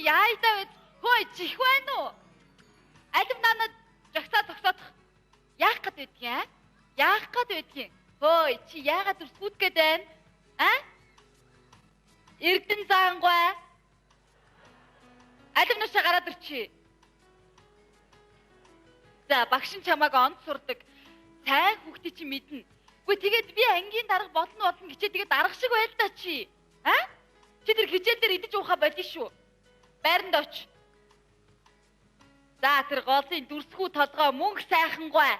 яайдаа вэ? Хөөе, чих байна уу? Алив надад жагсаа зогсоодох. Яах гээд байдгийг аа? Яах гээд байдгийг? Хөөе, чи яагаад өрсгүүд гээд байна? Аа? Эрдэн заангой. Алив нушаа гараад ирчи. За, багш нь чамааг онд сурдаг. Сайн хүүхдий чи мэднэ. Үгүй тэгээд би ангийн дарга болно гэчээ тэгээд дарга шиг байл та чи. Аа? Чи тэр хичээл дээр идэж уухаа болдсон шүү. Байранд оч. За тэр голын дүрсгүү толгой мөнгө сайхангүй.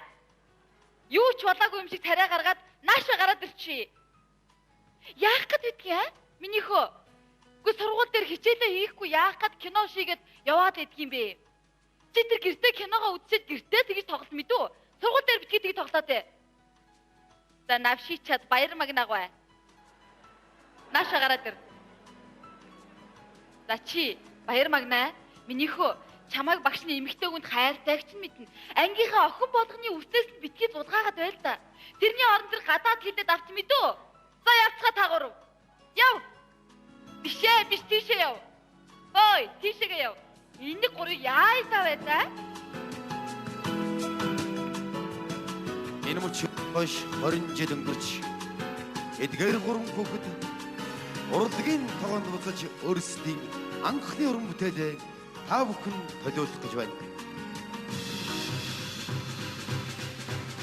Юу ч болоогүй юм шиг тариа гаргаад нааша гараад ирчи. Яах гээд байдгийг аа? Минийхөө. Үгүй сургууль дээр хичээлээ хийхгүй яах гээд кино шигээд яваад идэх юм бэ? Чи тэр гэртээ киногоо үзээд гэртээ тэгж тоглолт мэдүү? Сургууль дээр битгий тийг тоглоод ээ. За навшичаад баяр магнаагүй. Нааша гараад ир. За чи баяр магнаа. Минийхөө чамайг багш нь эмэгтэй хүнд хайртайг ч мэднэ. Ангийнхаа охин болгоны үстээс нь битгий зудгаагаад байл та. Тэрний орон дээр гадаад хилээд авч мэдүү? За явцгаа таагур. Яв. Бишээ биш тийшээ яв. Ой, тийшээгээ яв. Энэ гурыг яайдаа байлаа? Энэ мөч хойш 20 жил өнгөрч эдгээр гурван хүүхэд урлагийн тогоонд буцаж өөрсдийн анхны уран бүтээлээ та бүхэн төлөөлөх гэж байна.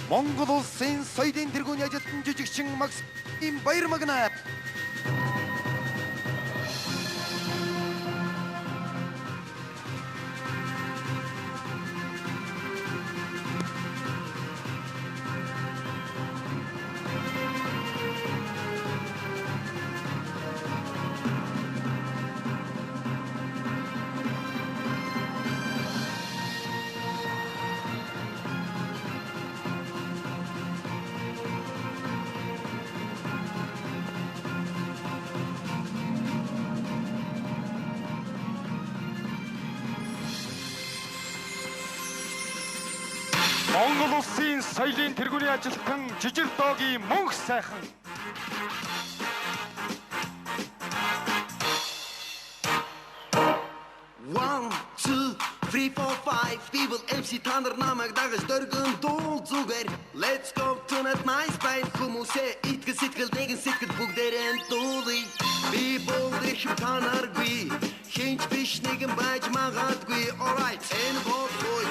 Монгол улсын соёлын тэргүүний ажилтан жүжигчин Максим баяр магнаа. Монгол улсын соёлын тэргүүний ажилтан жижиг доогийн мөнх сайхан. One, two, three, four, five people MC танар намайг дагаж дөргөн дуу зүгээр. Let's go tonight nice night хүмүүсээ итгэл сэтгэл нэгэн сэтгэл бүгдээрээ дуулъя. Би болдох танаргүй хинч биш нэгэн байж магадгүй. Alright энэ бодлоо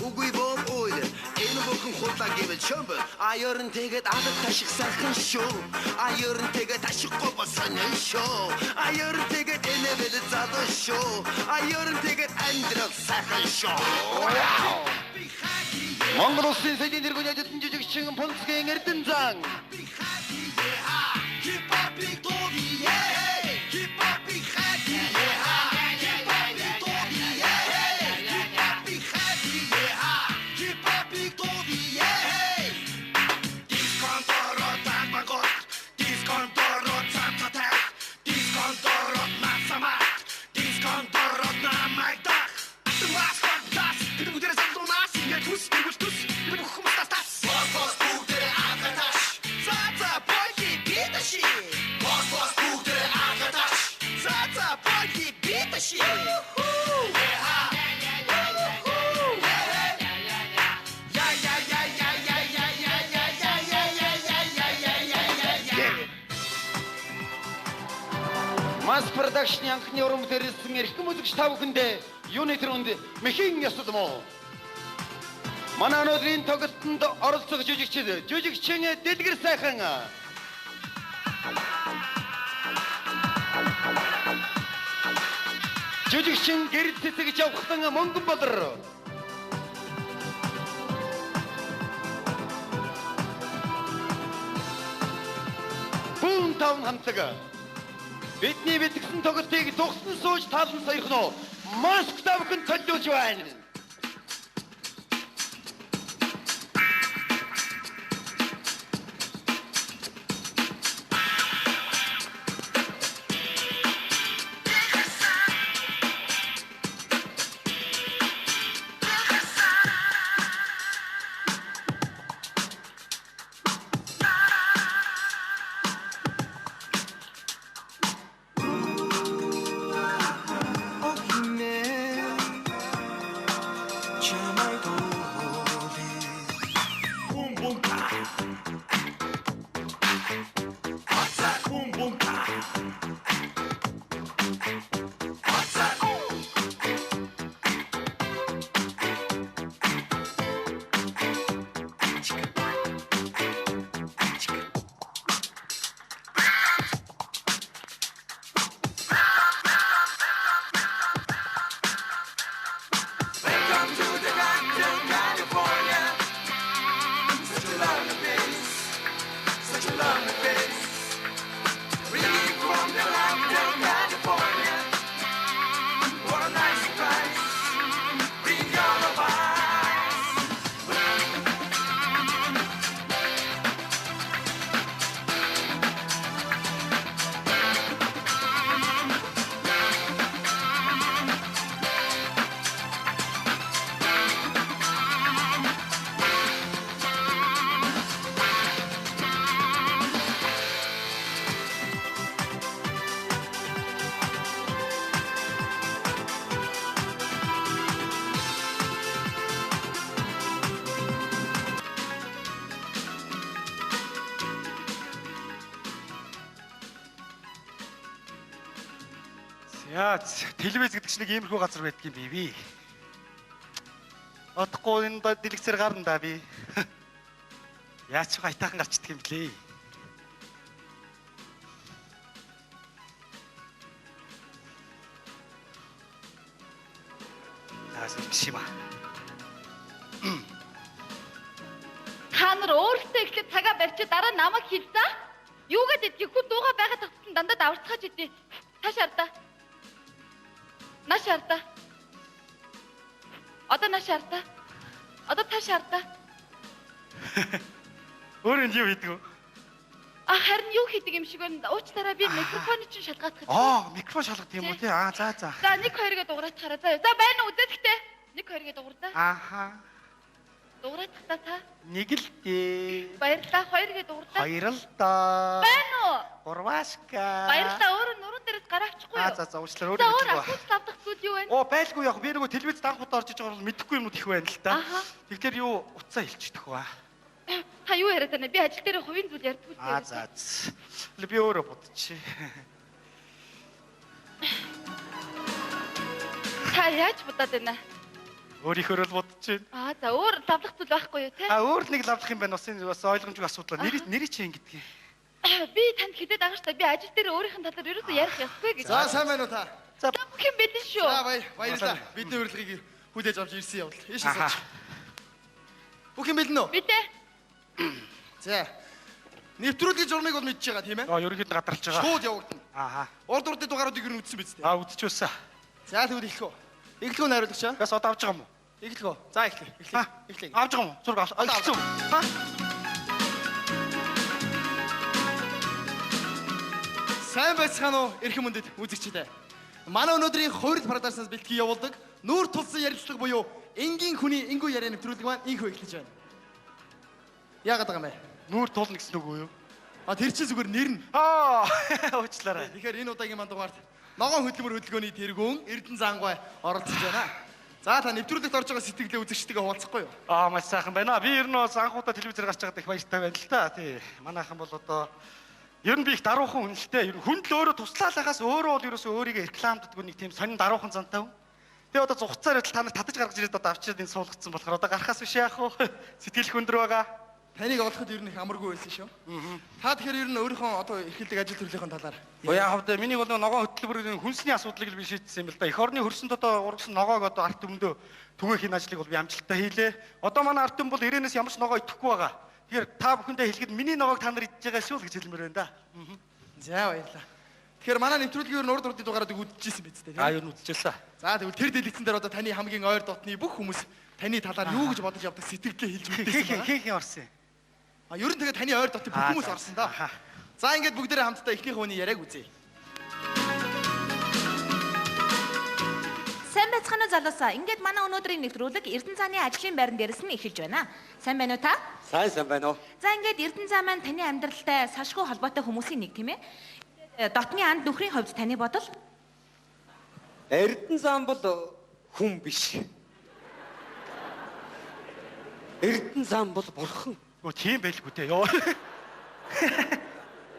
үгүй болой энэ бүхэн худлаа гэвэл чөмб аяарн тэгээд адад таших сайхан шүү. Аяарн тэгээд ташихгүй босоно шүү. Аяарн тэгээд энэвэл залуу шүү. Аяарн тэгээд амьдрал сайхан шүү. Монгол улсын соёлын тэргүүний ажилтан жүжигчин Пунцгийн Эрдэнэ зан. Мас продакшны анхны уран бүтээлсэн эрхэм үзэгч та бүхэндээ юуны төрөнд мэхийн ёсод мó. Манай өнөөдрийн тоглолтод оролцох жүжигчин Дэлгэр сайхан. Жүжигчин Гэрд цэцэгж явахтан Мөнгөн Болор. Бүүн тавн хамтлаг. Бидний бэлтгэсэн тоглолтыг тугсан сууж талан сойрхон уу. Маск тавхан төлөвлөж байна. чамайг бум бум та Ацаа бум бум та Ацаа Яа, телевиз гэдэг чинь нэг иймэрхүү газар байдгийн би. Одохгүй энэ дэлгэцээр гарна да би. Яаж ч хайтаахан гарчдаг юм блэ. Спасибо. Та нар өөрсдөө ихлэ цагаа барьчих дараа намайг хилзаа. Юугаад идэх хүн дууга байгаад тагцсан дандаа даварцгааж идэв. Таашаарда. Нашаарда. Одоо нашаарда. Одоо таашаарда. Өөр нь юу хийдэг вэ? Харин юу хийдэг юм шиг байна. Уучлаарай би микрофоны чинь шалгах гэж. Микрофон шалгах юм уу тий? За. За 1 2 гээ дуурайчихараа. За байна уу үдээдхтэй. 1 2 гээ дуурдаа. Ааха. Дуурайчихтаа та. Нэг л дээ. Баярлалаа 2 гээ дуурдаа. 2 л доо. Байна уу? Урвашка. Баярлалаа өөрөө нуруунд дээрээс гараа авчихгүй юу? За уучлаарай За өөрөө өөр мэдгүй. акус авдах зүйл юу вэ? Байлгүй яг би нөгөө телевиз данхуудаа орж иж байгаа бол мэдэхгүй юмнууд их байна л та. Тэгэхээр юу уцаа хэлчихдэг ба. Та юу яриад байна? Би ажил дээр хувийн зүйл ярьдгүй л. За. Би өөрөө бодчих. Та яаж бодоод байна? Өөрийнхөө л бодчих. За өөр лавлах зүйл байхгүй юу те? Өөр нэг лавлах юм байна. Бас ойлгомжгүй асуудал. Нэрийг чинь ингэдэг. Би танд хэдэд байгаа штэ. Би ажил дээр өөрийнх нь талаар ерөөсөө ярих ёсгүй гэж. За сайн байна уу та? За бүх юм бэлэн шүү. За баярлалаа. Бидний урилгыг хүлээж авч ирсэн явдал. Ийш сууч. Бүх юм бэлэн үү? Мэдээ. За. Нэвтрүүлгийн журмыг бол мэдж байгаа тийм ээ? Ерөнхийд нь гадарлаж байгаа. Шууд явагдана. Ааха. Урд урдын дугааруудыг ер нь үзсэн биз дээ? Үдчихвэсэн. За тэгвэл эхлэх үү? Эхлэх үү найруулагч аа? Бас одоо авч байгаа юм уу? Эхлэх үү? За эхлэх. Авч байгаа юм уу? Зураг авсан. Сайн байцгаана уу? Эрхэм мөндөд үзэгчдээ. Манай өнөөдрийн хувирал парадаснаас бэлтгэн явуулдаг нүүр тулсан ярилцлага буюу энгийн хүний энгүү яриа нэвтрүүлэг маань инхүү эхлэж байна. Яагаад байгаа юм бэ? Нүүр тулна гэсэн үг үү? Тэр чинь зүгээр нэр нь. Уучлаарай. Тэгэхээр энэ удаагийн маань дугаарт ногоон хөдөлмөр хөдөлгөөний тэргүүн Эрдэнэ Зангай оролцож байна. За та нэвтрүүлэгт орж байгаа сэтгэлээ үзэгчтэйгээ хуваалцахгүй юу? Маш сайхан байна. Би ер нь анхудаа телевизээр гарч байгаад их баяртай байна л та. Тий. Манайхан бол одоо ер нь би их даруухан үнэлтэй. Ер нь хүн л өөрөө туслаалахаас өөрөө бол ерөөсөө өөрийгөө рекламддаг нэг тийм сонин даруухан зантай хүн. Тэгээ одоо зугцаар байтал та нар татаж гаргаж ирээд одоо авчирд энэ суулгацсан болохоор одоо гарахаас биш яах вэ? Сэтгэл хөндөр байгаа. Таныг олоход ер нь их амаргүй байсан шүү. Та тэгэхээр ер нь өөрийнхөө одоо эрхэлдэг ажил төрлийн талаар. Яг хавд миний бол ногоон хөтөлбөрийн хүнсний асуудлыг би шийдсэн юм л да. Эх орны хөрсөнд одоо ургасан ногоог одоо арт өмнөдөө түгээх энэ ажлыг бол би амжилттай хийлээ. Одоо манай арт өмнө бол ирээнээс ямар ч ногоо идэхгүй байгаа. Тэгэхээр та бүхэндээ хэлэхэд миний ногоог та нар идж байгаа шүү л гэж хэлмээр байна да. За баярлалаа. Тэгэхээр манай нэвтрүүлгийн ер нь урд урдын дугаарыг үдчихсэн биз дээ. Ер нь үдчихлээ. За тэгвэл тэр дэлгэцэн дээр одоо таны хамгийн ойр дотны бүх хүмүүс таны талаар юу гэж бодож явдаг сэтгэлдээ хэлж үлдээсэн байна. Хин орсон. Ер нь тэгээд таны ойр дотны бүх хүмүүс орсон да. За ингээд бүгдээрээ хамтдаа эхнийх хүний яриаг үзье. Сайн байцгаана уу залуусаа. Ингээд манай өнөөдрийн нэвтрүүлэг Эрдэнэ цааны ажлын байран дээрээс нь эхэлж байна. Сайн байна уу та? Сайн байна уу? За ингээд Эрдэнэ цаа маань таны амьдралтай салшгүй холбоотой хүмүүсийн нэг тийм ээ. Дотны анд нөхрийн хувьд таны бодол? Эрдэнэ зам бол хүн биш. Эрдэнэ зам бол бурхан. Өө тийм байлгүй дээ ёо.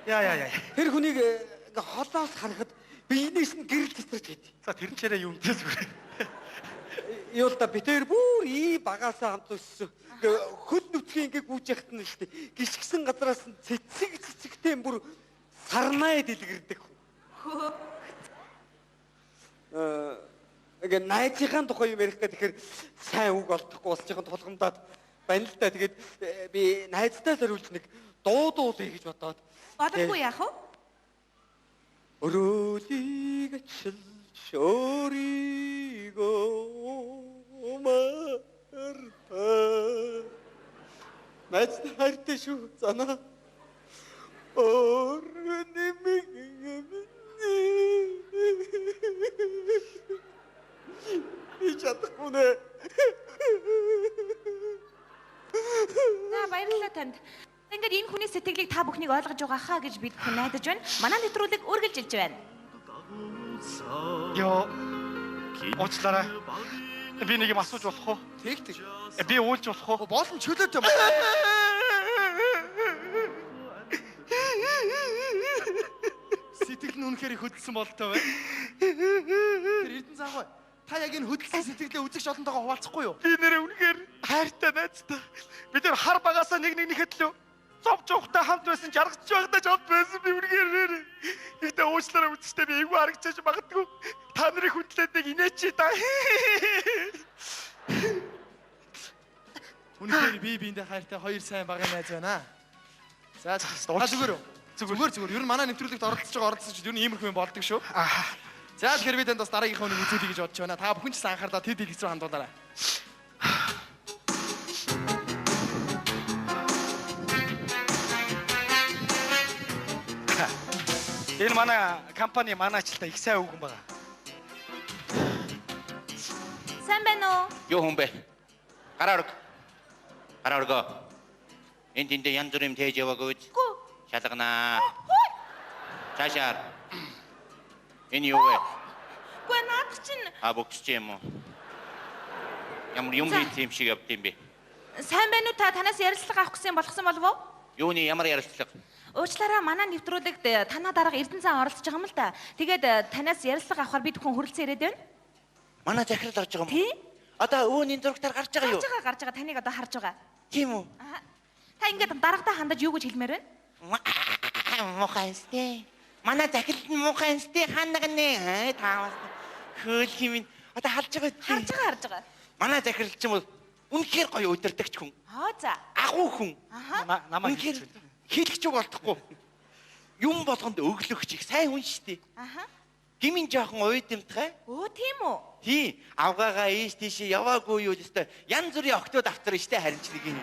Яа. Тэр хүнийг ингээ холоос харахад биенээс нь гэрэл тэтэрч байд. За тэр нь чараа юм дээ зүгээр. Юу л да битээр бүр багаасаа хамт өссөн. Хөл нүцгийн ингээ гүйж яхад нь шүү дээ. Гიშгсэн газраас нь цэцэгтэй бүр сарнаа дэлгэрдэг. Ингээ найзынхаа тухай юм ярих гэхээр сайн үг олдохгүй болж байгаа тулгамдаад байна л да. Тэгээд би найзтай зориулж нэг дуулъя гэж бодоод. Бодохгүй яах вэ? Өрөөлийг ачилж өөрийгөө мартаа. Найзтай хайртай шүү занаа. Би чадахгүй нэ. За баярлалаа танд. Ингээд энэ хүний сэтгэлийг та бүхнийг ойлгож байгаа хаа гэж бид хүн найдаж байна. Манай нэвтрүүлэг үргэлжилж байна. Ёо. Уучлаарай. Би нэг юм асууж болох уу? Тэг. Би уулж болох уу? Боолн чөлөөтэй. Сэтгэл нь үнэхээр хөдөлсөн болтой бай. Тэр Эрдэнэ заагүй. Та яг энэ хөдөлсөн сэтгэлээ үзэгч олонтойгоо хуваалцахгүй юу? Би нэрээ үнэхээр хайртай найзтай. Бид нэр хар багасаа нэгнийхэд л зовж явахтай хамт байсан жаргаж байхдаа ч хамт байсан би үнэхээр ихтэй уучлаарай үзчихтэй би эйгүү харагчаач магадгүй та нарыг хүндлээд нэг инээч та. Үнэхээр би биэндээ хайртай хоёр сайн багын найз байна. За зүгээр үү? Зүгээр. Ер нь манай нэвтрүүлэгт оролцож ер нь иймэрхүү юм болдог шүү. За тэгэхээр би танд бас дараагийнхаа үнийг үзүүлье гэж бодож байна. Та бүхэн ч сайн анхаарлаа тэд хэлэх рүү хандуулаарай. Энэ манай компани манайчлаа их сайн үгэн байгаа. Сайн байна уу? Юу хүн бэ? Гараа орго. Энд янз бүрийн тээж яваагүй. Шалганаа. Цаашаар. Энэ юу вэ? Гүн наад чинь. Бүгч юм уу? Ямар юм хийх шиг явд юм бэ? Сайн байна уу та танаас ярилцлага авах гэсэн болгосон болов уу? Юуны ямар ярилцлага? Уучлаарай манай нэвтрүүлэгт танаа дараага Эрдэнэ зан оролцож байгаа юм л да. Тэгээд танаас ярилцлага авахар бид хүн хүрэлцэн ирээд байна. Манай захирал орж байгаа юм. Тий? Одоо өвөний зургатаар гарч байгаа юу? Гарч байгаа таныг одоо харж байгаа. Тийм үү? Та ингээд дараагтаа хандаж юу гэж хэлмээр байна? Мохайстэй. Манай захирал нь мохайстэй ханаг нэ. Таавас. Хөөл химэн. Одоо харж байгаа. Харж байгаа. Манай захирал ч юм уу үнэхээр гоё өдөрдөгч хүн. За. Агуу хүн. Намайг хэлчих үг болтохгүй. Юм болгонд өглөгч их сайн хүн шүү дээ. Гимин жоохон уйдэмтгай. Өө тийм үү? Тий, авгаагаа ийш тийш яваагүй юу өстой. Янз бүрийн октод автар штэ харин ч нэг юм.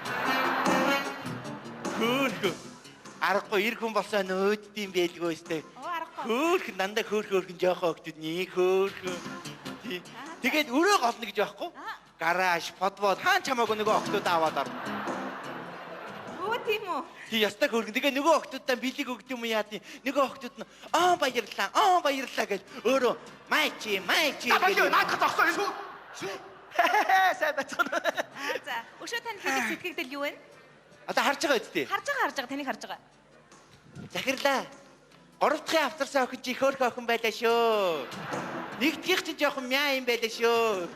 Хөөхөө. Аргагүй ир хүн болсон өөддөм байлгүй өстой. Хөөх дандаа хөөхөн жоохон октод нэг хөөхөө. Тий. Тэгээд өрөө голно гэж байхгүй? Гараж, подвод хаан чамаагүй нөгөө октод аваад орно. Өө тийм үү? Тий, ястаа хөөхөн. Тэгээ нөгөө октодтай бэлэг өгд юм яа тий. Нөгөө октод нь баярлаа гэж өөрөө майчи. Баярлаа, наадах тохсоо шүү. Сайн бацгаа. За, өшөө тань хэлэх сэтгэгдэл юу вэ? Одоо харж байгаа үсттэй. Харж байгаа, таныг харж байгаа. Захирлаа. 3 дахь авторсан охин чи хөөх охин байлаа шүү. Нэгдгийнх чи жоохон мяа юм байлаа шүү.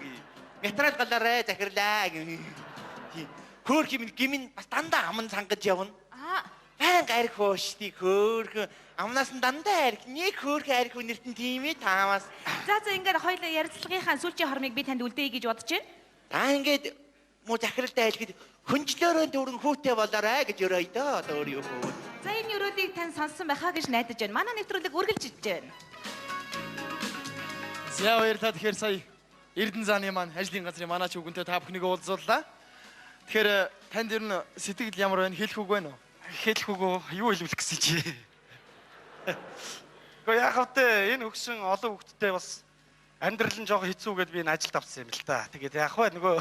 Метрал галаарэ захирлаа. Хөөх юм гимин бас дандаа аман сангаж явна. Баян арх хуушдыг хөөх. Амнаас нь дандаа арх. Нэг хөөх арх үнэртэн тийм ээ таамаас. За ингээд хоёул ярилцлагынхаа сүүлчийн хормыг би танд үлдээе гэж бодож байна. Та ингээд муу захиралтай айлгээд хүнчлөөрөө дөрөн хүүтэй болоорой гэж өрөөй дөө одоо өөр юу. За энэ өрөөдийг тань сонссон байхаа гэж найдаж байна. Манай нэвтрүүлэг үргэлжилж байна. За баярлалаа. Тэгэхээр сая Эрдэнэ зааны маань ажлын газрын манаач үгэнтэй та бүхнийг уулзууллаа. Тэгэхээр танд ер нь сэтгэл ямар байна? Хэлэх үг байна уу? Хэлэх үгөө юу хэлүүлэх гэсэн чи. Гэхдээ яг хэвтэ энэ өгсөн олон хүүхдтэй бас амьдрал нь жоохон хэцүү гэдээ би энэ ажилд авсан юм л да. Тэгээд яг хөө нөгөө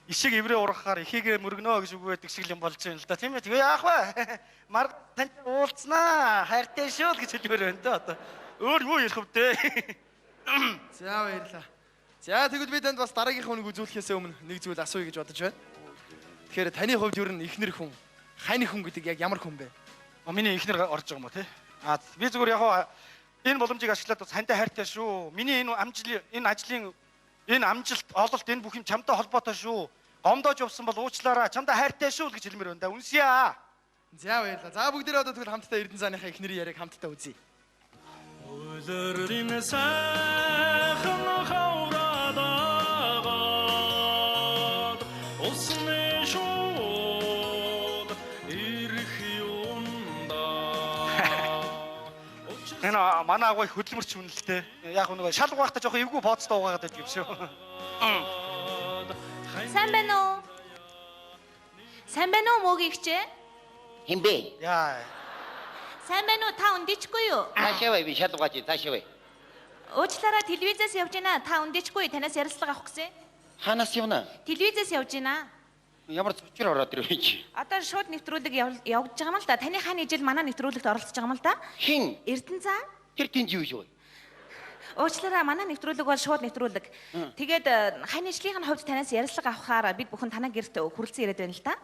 ишиг эврээ ургахаар ихийгээ мөргөнөө гэж үг байдаг шиг юм болж байна л да. Тийм ээ. Тэгээ яг хөө мар тань уулзнаа. Хайртай шүү л гэж хэлмээр байна да одоо. Өөр юу хэлэх вэ? За баярлалаа. За тэгвэл би танд бас дараагийнхаа үнийг үзүүлэхээс өмнө нэг зүйл асууя гэж бодож байна. Тэгэхээр таны хувьд ер нь ихнэр хүн, хань хүн гэдэг яг ямар хүн бэ? Миний ихнэр орж байгаа юм уу те? Би зүгээр яг энэ боломжийг ашиглаад бас хандаа хайртай шүү. Миний энэ ажлын энэ амжилт, ололт энэ бүх юм чамтай холбоотой шүү. Гомдоож явсан бол уучлаарай. Чамтай хайртай шүү гэж хэлмээр байна да. Үнсье. За баярлалаа. За бүгдээрээ одоо тэгвэл хамтдаа Эрдэнэ зааныхаа ихнэрийн яриаг хамтдаа үзье. Улирын сайхан хаврадаг усны шууд ирэх юмда. Энэ манай агуу их хөдөлмөрч хүн л те. Яг нэг шал угаахта жоохон эвгүй бооцтой угаагаад байдаг юм шүү. Сайн байна уу? Сайн байна уу мөгийгчээ? Химбэ? Яа. Сайн байна уу? Та өндичгүй юу? Таашаа би шал угаач таашаа. Уучлаарай, телевизээс явж байна. Та өндичгүй танаас ярилцлага авах гэсэн. Ханаас явна? Телевизээс явж байна. Ямар зөвчөр ороод ирв чи? Одоо шууд нэвтрүүлэг явагдаж байгаа юм л да. Таны хааны ижил манай нэвтрүүлэгт оролцож байгаа юм л да. Хин? Эрдэнэ заа. Тэр тийм юу шүү? Уучлаарай, манай нэвтрүүлэг бол шууд нэвтрүүлэг. Тэгээд хааны ижлийнх нь хувьд танаас ярилцлага авахаар бид бүхэн танаа гэрт хүрэлцэн ирээд байна л да.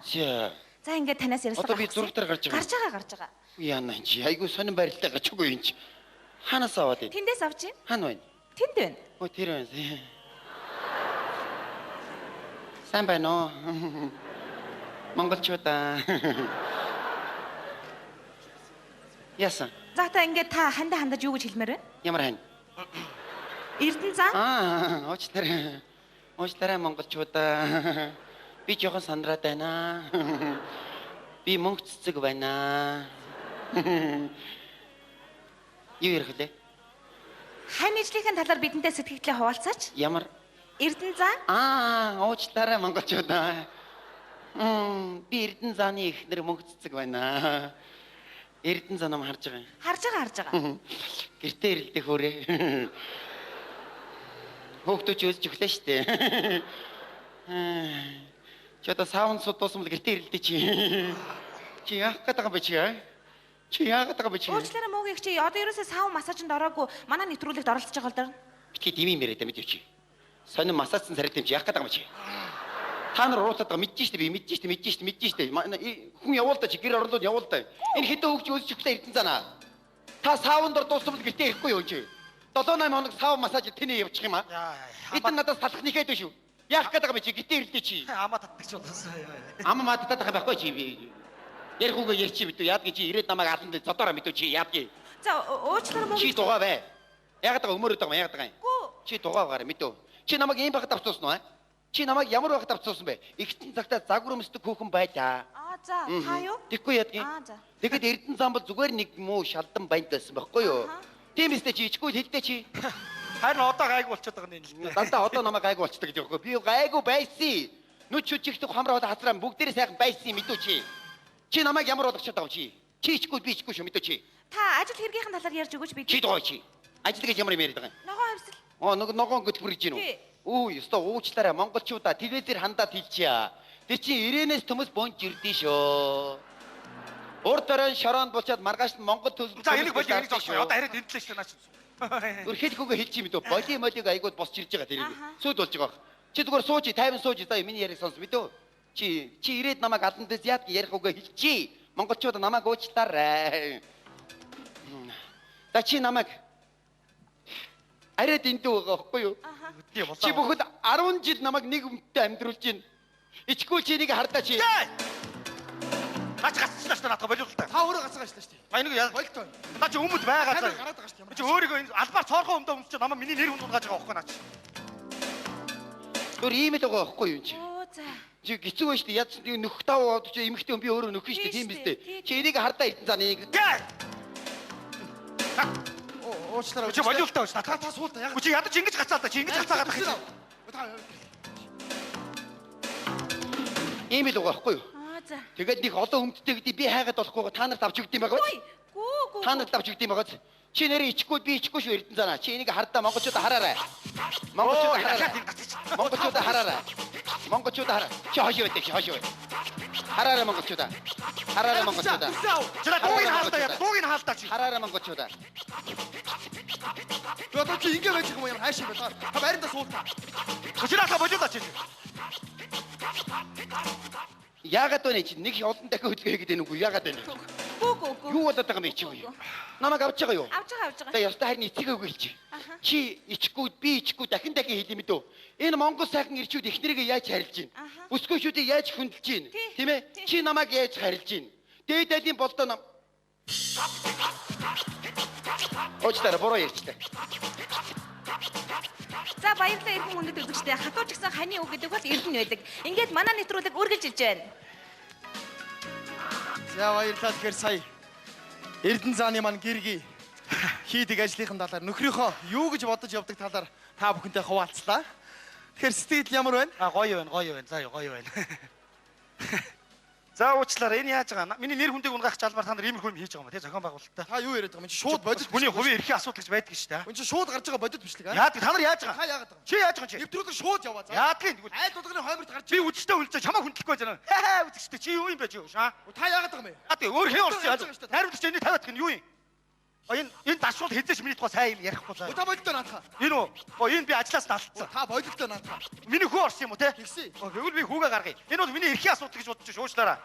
За ингээд танаас ярилцлага. Одоо би зургатаар гарч байгаа. Гарч байгаа. Яана чи айгуу сонирн барилтаа гачгүй юм чи. Ханаас аваад ийн? Тэндээс авч ийн. Хаана байна? Тэнд байна. Өө тэр байна. Сайн байна уу? Монголчуудаа. Яасан? За та ингээд та хандаж юу гэж хэлмээр байна? Ямар хань? Эрдэнэ заа. Уучлаарай монголчуудаа. Би жоохон сандраад байна. Би мөнгө цэцэг байна. Юу ярих вэ? Хань ижлийнхэн талаар бидэнтэй сэтгэлдээ хуваалцаач. Ямар? Эрдэнэ заа. Уучлаарай монголчуудаа. Би Эрдэнэ зааны ихнэр мөнгө цэцэг байна. Эрдэнэ заа нам харж байгаа юм. Харж байгаа. Гэртээ ирэлдэх хөөрэй. Хөөхтөж өзж өглөө штэ. Чи одоо саунд судуусан бол гэртээ ирэлдээ чи. Чи яах гэдэг юм бэ чи? Чи яагаад байгаа бэ чи? Уучлаарай муугийн чи одоо ерөөсөө сав массажинд ороогүй манай нэвтрүүлэгт оролцож байгаа л даа. Битгий димийн мэрээ дэмэж чи. Сонин массажсан царай дэмж яах гэдэг юм чи? Та нар уруулаад байгаа мэдэж штэ би мэдэж штэ. Хүн явуул та чи гэр орлоод явуул та. Энэ хэдэн хөвч өзч өглөө Эрдэнэ занаа. Та саунд ор дууссан бол гэртээ ирэхгүй юу чи? 7-8 хоног сав массаж тэний явуучих юм аа. Эдэн надаас талах нэхэд шүү. Яах гэдэг юм чи гэртээ ирлээ чи. Амаа татдаг ч болоосоо. Амаа мадтаад байгаа байхгүй чи би. Ярих үгээ ярьчих битүү яад гэж ирээд намайг алан дээр зодороо мэдүү чи яад гээ. За уучлаарай муу. Чи дугаа бай. Ягаад байгаа өмөрөд байгаа ягаад байгаа юм? Чи дугаа гараа мэдүү. Чи намайг ийм багт авцуулсан уу? Чи намайг ямар багт авцуулсан бэ? Ихтэн цагтаа загвар өмсдөг хүүхэн байлаа. За та юу? Тэгэхгүй яад гээ. За. Тэгэхэд Эрдэнэ зам бол зүгээр нэг муу шалдан баянд байсан байхгүй юу? Тийм эстэй чи ичгүй хэлдэ чи. Харин одоо гайг болчиход байгаа юм л. Дандаа одоо намайг гайг болчихдог гэж байхгүй. Би гайгүй байсан. Нүч чүчигдэх хамраад хазраа бүгдээрээ сайхан байсан мэдүү чи. Чи намайг ямар болгочиход байгаа чи? Чи ичгүй би ичгүй шүү мэдүү чи. Та ажил хэргийнхэн талаар ярьж өгөөч би. Чи доо чи. Ажил гэж ямар юм яриад байгаа юм? Ногоон хавсал. Ногоон гэж бүрж гин үү? Өө, ёстой уучлаарай монголчуудаа телевизээр хандаад хэлчихье. Тэр чи ирээнээс төмөс бонж ирдээ шүү. Урд орон шороонд болчиход маргааш нь Монгол төсөл. За энийг бол энийг зогсоо. Одоо хараад энтлээ шүү наач. Өрхөд хөнгө хэлчих юм дөө. Боли молиг айгууд босч ирж байгаа тэрийг. Сүйд болж байгаа. Чи зүгээр сууж, тайван сууж за миний яриг сонс мэдөө. Чи ирээд намайг алан дэс яад ярих үгээ хэлчихье. Монголчууд намайг уучлаарай. Та чи намайг арайд эндүү байгаа байхгүй юу? Чи бүхэд 10 жил намайг нэг өмтөд амьдруулж байна. Ичгүй чи энийг хардаа чи. Наач гацчлаа шүү надад болиул та. Та өөрөө гацгаачлаа шүү. Энийг яа Болтой. наа чи өмд байгаа цаа. Гараад байгаа шүү. Чи өөрийгөө энэ албаар цоорхоо өмдөө өмсч намайг миний нэр хүндулгааж байгаа байхгүй наач. Өөр ийм л байгаа байхгүй юу чи? Оо за. Чи гिचүү байна шүү дээ. Яд чи нөх тав чи эмхтэй би өөрөө нөхөн шүү дээ. Тийм биз дээ. Чи энийг хардаа Эрдэнэ заа нэг. Уучлаарай. Чи болиул та шүү. Та суул та яг. Чи ядаж ингэж гацаал та. Чи ингэж гацаагаад байх юм. Ийм л байгаа байхгүй юу? За. Тэгээд нэг олон өмдтэй гэдэг би хайгаад болохгүй та нарт авч өгд юм байгаа. Гүү. Та нарт авч өгд юм байгаа. Чи нэрээ ичгүй би ичгүй шүү Эрдэнэ занаа. Чи энийг хардаа монголчуудаа хараарай. Монголчуудаа хараарай. Чи хошоо байдаг чи хошоо. Хараарай монголчуудаа. Чи дуугийн хаалтаа чи. Хараарай монголчуудаа. Одоо чи ингэ байж байгаа юм хайш юм байна. Та байранда суул та. Чи надад болиул та чи. Яагаад вэ чи нэг олон дахин хөдөлгөё гэдэг нүггүй яагаад вэ? Гүү. Юу бодоод байгаа юм чи юу? Намайг авч байгаа юу? Авч байгаа. За ястаа харин эцэг өгөөл чи. Чи ичгүй би ичгүй дахин хэлээ мэд үү? Энэ Монгол сайхан ирчүүд эхнэрийгээ яаж харилж байна? Бүсгүйчүүдийг яаж хүндэлж байна? Тийм ээ? Чи намайг яаж харилж байна? Дээд дайлийн болдоо нам. Очтара бороо ярьчтай. За баярлалаа иргэн хүндэт үзэгчтэй. Хатууч гэсэн ханы үг гэдэг бол эрдэнэ байдаг. Ингээд манай нэвтрүүлэг үргэлж иж байна. За баярлалаа тэгэхээр сая Эрдэнэ зааны маань гэргий хийдэг ажлынхан талаар нөхрийнхөө юу гэж бодож явдаг талаар та бүхэнтэй хуваалцлаа. Тэгэхээр сэтгэл ямар байна? Гоё байна. За гоё байна. За уучлаарай энэ яаж байгаа? Миний нэр хүндийг унгаах жалбаар та нар иймэрхүү юм хийж байгаа юм тий зохион байгуулалтаа. Та юу яриад байгаа юм чи шууд бодит хүний хувийн эрхийн асуудал гэж байдаг шүү дээ. энэ чи шууд гарч байгаа бодит бичлэг аа. Яадаг та нар яаж байгаа? Та яагаад байгаа? Чи яаж байгаа чи? Нэвтрүүлэг шууд яваа за. Яадаг тэгвэл Айл дулганы хойморт гарч би үжигтэй үлдээ чамаа хүндлэхгүй байна. Хаа үзэгчтэй чи юу юм бэ чи юу шаа? та яагаад байгаа юм бэ? А тий өөр хэн орсон? Найруулагч энэ тавиад гэн юу юм? Энэ дашуул хэзээ ч миний тухай сайн юм ярихгүй заа. Та бодиттой наатах. Энэ үү? Энэ би ажлаас талцсан. Та бодиттой наатах. Миний хүү орсон юм уу те? Тэгсэн. Тэгвэл би хүүгээ гаргая. Энэ бол миний эрхийн асуудал гэж бодож шуучлаараа.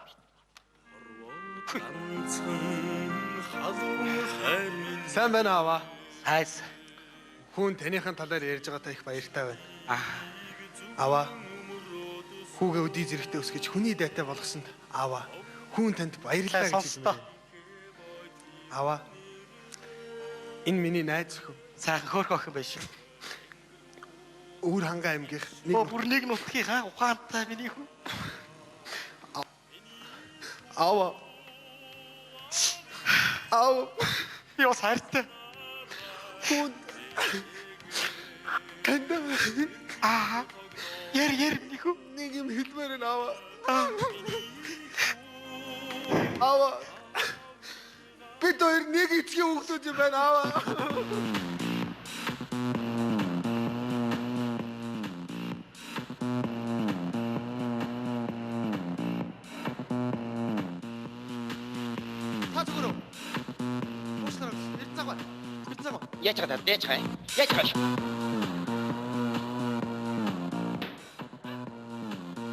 Сайн байна аваа. Айс. Хүн таныхын талаар ярьж байгаадаа их баяртай байна. Аваа. Хүүгээ өдий зэрэгтэй өсгөж хүний дайтай болгосонд аваа. Хүн танд баярлалаа гэж хэлмээр. Аваа. Энэ миний найз өхөө. Сайхан хөөрхөн охин байж шүү. Өвөр хангаа аймгийнх Бүр нэг нутгийнхаа ухаантай миний хүн. Аваа. Юу сайртай. Хүн танд Яр миний хүн. нэг юм хэлмээр нь аваа. Аваа. Бид хоёр нэг эцгийн хүүхдүүд юм байна аваа. Та зүгээрөө. Уучлаарай. Эрдэнэ Яаж байгаа даа? Яаж байгаа?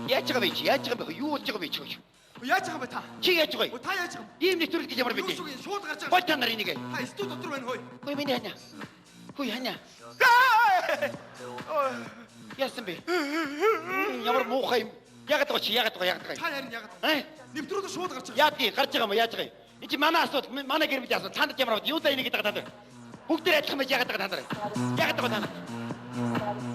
Яаж байгаа бэ чи? Яаж байгаа бэ? Юу болж байгаа бэ чи? Яаж байгаа бэ та? Чи яаж байгаа? Та яаж байгаа? Ийм нэвтрүүлэг гэж ямар бэ? Шууд гарч байгаа. Гой та нар энийг. Та студ дотор байна хөөе. Хөөе миний ханя. Хөөе ханя. Яасан бэ? Ямар муухай юм. Яагаад байгаа чи? Яагаад байгаа? Та ярин яагаад? Нэвтрүүлэг шууд гарч байгаа. Яадаг гарч байгаа юм яаж байгаа юм? Энд чи манай асуудал манай гэр бүлийн асуудал цаанд ямар юу за энийг гэдэг та нар. Бүгд адилхан байж яагаад байгаа та нар? Яагаад байгаа та нар?